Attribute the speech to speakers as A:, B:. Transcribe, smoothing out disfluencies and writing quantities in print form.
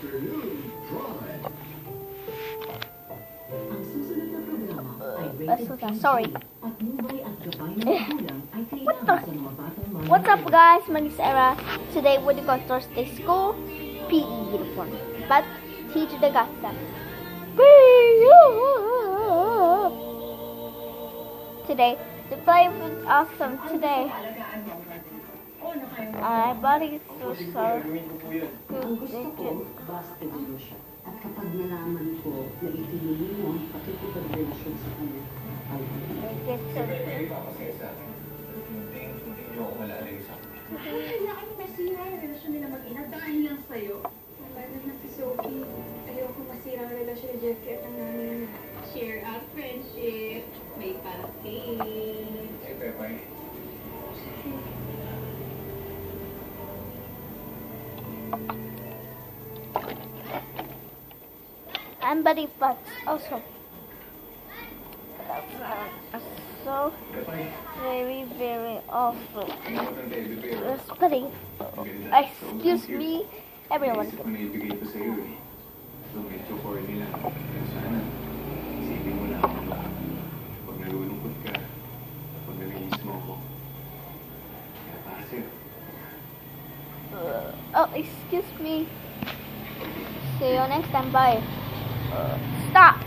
A: Sorry. What's up, guys? My name is Era. Today we're going to Thursday school PE uniform, but teacher the got them. Today the play was awesome. Today my body is so good.
B: At kapag nalaman ko na itinuli mo ang pakikipagrelasyon sa kanya, ay
C: Kailangan masira ang relasyon nila mag-ina dahil lang sa'yo. Lalo na si Sophie. Ayoko masira ang relasyon ni Jeffrey at ang nanay niya. Share our friendship. May parating.
A: I'm Buddy Butts also. So very awful. Buddy. Excuse me, everyone. Oh, excuse me. See you next time. Bye. Stop!